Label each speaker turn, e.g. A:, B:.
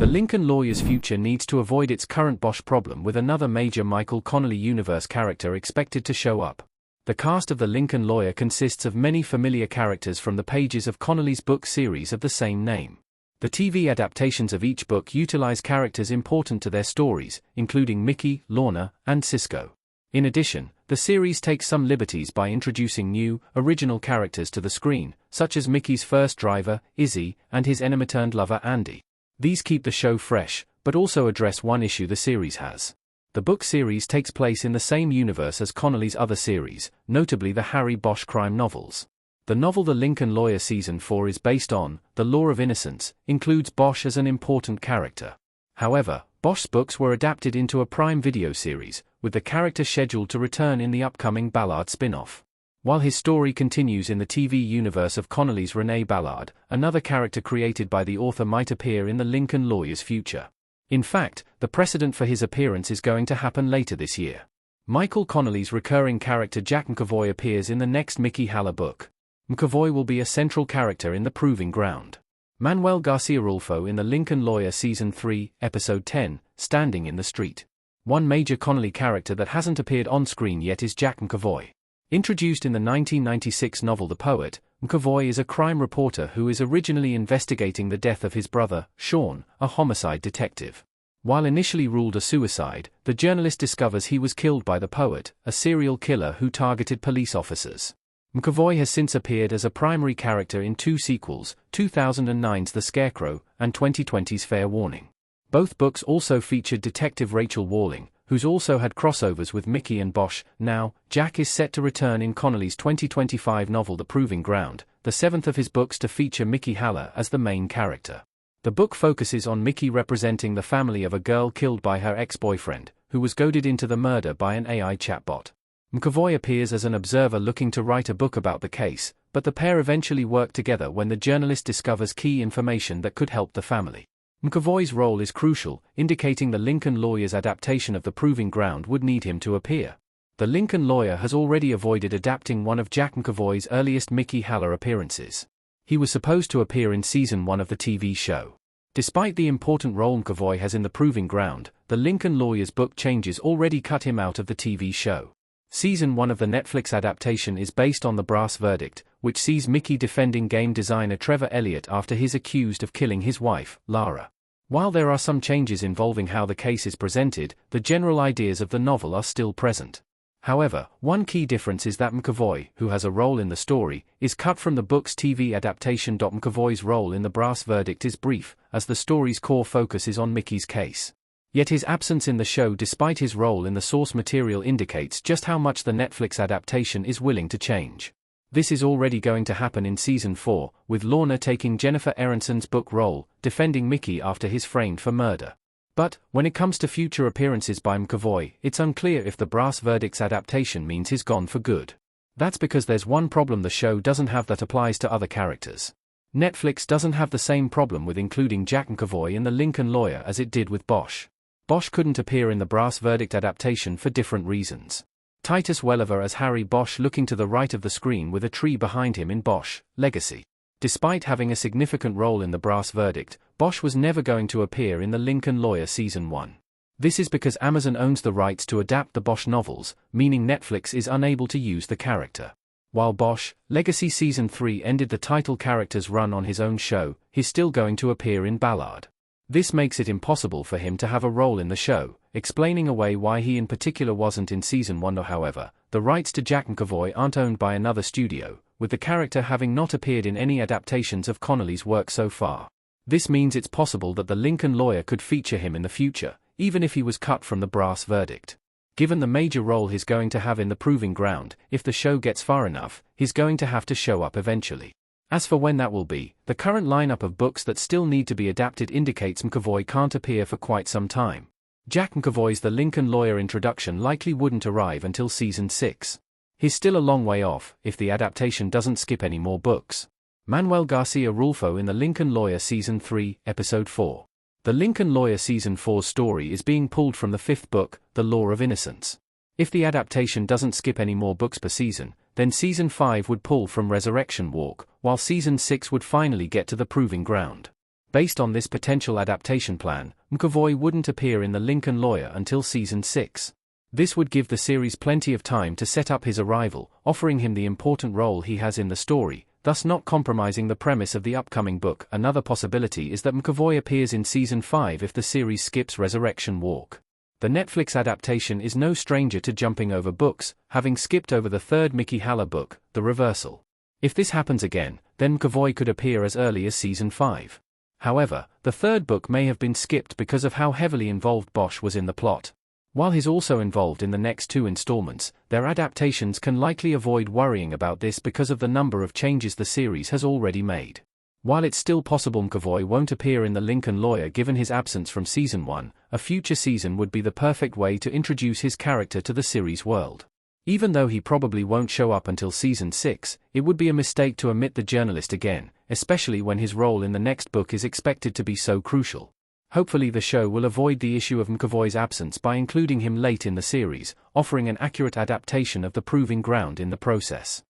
A: The Lincoln lawyer's future needs to avoid its current Bosch problem with another major Michael Connelly universe character expected to show up. The cast of the Lincoln lawyer consists of many familiar characters from the pages of Connelly's book series of the same name. The TV adaptations of each book utilize characters important to their stories, including Mickey, Lorna, and Cisco. In addition, the series takes some liberties by introducing new, original characters to the screen, such as Mickey's first driver, Izzy, and his enemy-turned lover Andy. These keep the show fresh, but also address one issue the series has. The book series takes place in the same universe as Connelly's other series, notably the Harry Bosch crime novels. The novel The Lincoln Lawyer Season 4 is based on The Law of Innocence, includes Bosch as an important character. However, Bosch's books were adapted into a Prime Video series, with the character scheduled to return in the upcoming Ballard spin-off. While his story continues in the TV universe of Connelly's Renee Ballard, another character created by the author might appear in the Lincoln lawyer's future. In fact, the precedent for his appearance is going to happen later this year. Michael Connelly's recurring character Jack McAvoy appears in the next Mickey Haller book. McAvoy will be a central character in The Proving Ground. Manuel Garcia Rulfo in The Lincoln Lawyer Season 3, Episode 10, Standing in the Street. One major Connelly character that hasn't appeared on screen yet is Jack McAvoy. Introduced in the 1996 novel The Poet, McAvoy is a crime reporter who is originally investigating the death of his brother, Sean, a homicide detective. While initially ruled a suicide, the journalist discovers he was killed by the poet, a serial killer who targeted police officers. McAvoy has since appeared as a primary character in two sequels, 2009's The Scarecrow and 2020's Fair Warning. Both books also featured Detective Rachel Walling, who's also had crossovers with Mickey and Bosch. Now, Jack is set to return in Connelly's 2025 novel The Proving Ground, the seventh of his books to feature Mickey Haller as the main character. The book focuses on Mickey representing the family of a girl killed by her ex-boyfriend, who was goaded into the murder by an AI chatbot. McAvoy appears as an observer looking to write a book about the case, but the pair eventually work together when the journalist discovers key information that could help the family. McAvoy's role is crucial, indicating the Lincoln lawyer's adaptation of The Proving Ground would need him to appear. The Lincoln lawyer has already avoided adapting one of Jack McAvoy's earliest Mickey Haller appearances. He was supposed to appear in Season 1 of the TV show. Despite the important role McAvoy has in The Proving Ground, the Lincoln lawyer's book changes already cut him out of the TV show. Season 1 of the Netflix adaptation is based on The Brass Verdict, which sees Mickey defending game designer Trevor Elliott after he's accused of killing his wife, Lara. While there are some changes involving how the case is presented, the general ideas of the novel are still present. However, one key difference is that McAvoy, who has a role in the story, is cut from the book's TV adaptation. McAvoy's role in The Brass Verdict is brief, as the story's core focus is on Mickey's case. Yet his absence in the show despite his role in the source material indicates just how much the Netflix adaptation is willing to change. This is already going to happen in Season 4, with Lorna taking Jennifer Aronson's book role, defending Mickey after he's framed for murder. But, when it comes to future appearances by McAvoy, it's unclear if the Brass Verdict's adaptation means he's gone for good. That's because there's one problem the show doesn't have that applies to other characters. Netflix doesn't have the same problem with including Jack McAvoy in The Lincoln Lawyer as it did with Bosch. Bosch couldn't appear in the Brass Verdict adaptation for different reasons. Titus Welliver as Harry Bosch looking to the right of the screen with a tree behind him in Bosch, Legacy. Despite having a significant role in the Brass Verdict, Bosch was never going to appear in The Lincoln Lawyer Season 1. This is because Amazon owns the rights to adapt the Bosch novels, meaning Netflix is unable to use the character. While Bosch, Legacy Season 3 ended the title character's run on his own show, he's still going to appear in Ballard. This makes it impossible for him to have a role in the show, explaining away why he in particular wasn't in Season 1. However, the rights to Jack McAvoy aren't owned by another studio, with the character having not appeared in any adaptations of Connelly's work so far. This means it's possible that the Lincoln Lawyer could feature him in the future, even if he was cut from the Brass Verdict. Given the major role he's going to have in The Proving Ground, if the show gets far enough, he's going to have to show up eventually. As for when that will be, the current lineup of books that still need to be adapted indicates McAvoy can't appear for quite some time. Jack McAvoy's The Lincoln Lawyer introduction likely wouldn't arrive until Season 6. He's still a long way off, if the adaptation doesn't skip any more books. Manuel Garcia Rulfo in The Lincoln Lawyer Season 3, Episode 4. The Lincoln Lawyer Season 4's story is being pulled from the fifth book, The Law of Innocence. If the adaptation doesn't skip any more books per season, then Season 5 would pull from Resurrection Walk, while Season 6 would finally get to The Proving Ground. Based on this potential adaptation plan, McAvoy wouldn't appear in The Lincoln Lawyer until Season 6. This would give the series plenty of time to set up his arrival, offering him the important role he has in the story, thus not compromising the premise of the upcoming book. Another possibility is that McAvoy appears in Season 5 if the series skips Resurrection Walk. The Netflix adaptation is no stranger to jumping over books, having skipped over the third Mickey Haller book, The Reversal. If this happens again, then McAvoy could appear as early as Season 5. However, the third book may have been skipped because of how heavily involved Bosch was in the plot. While he's also involved in the next 2 installments, their adaptations can likely avoid worrying about this because of the number of changes the series has already made. While it's still possible McAvoy won't appear in The Lincoln Lawyer given his absence from Season 1, a future season would be the perfect way to introduce his character to the series world. Even though he probably won't show up until Season 6, it would be a mistake to omit the journalist again, especially when his role in the next book is expected to be so crucial. Hopefully the show will avoid the issue of McAvoy's absence by including him late in the series, offering an accurate adaptation of the proving ground in the process.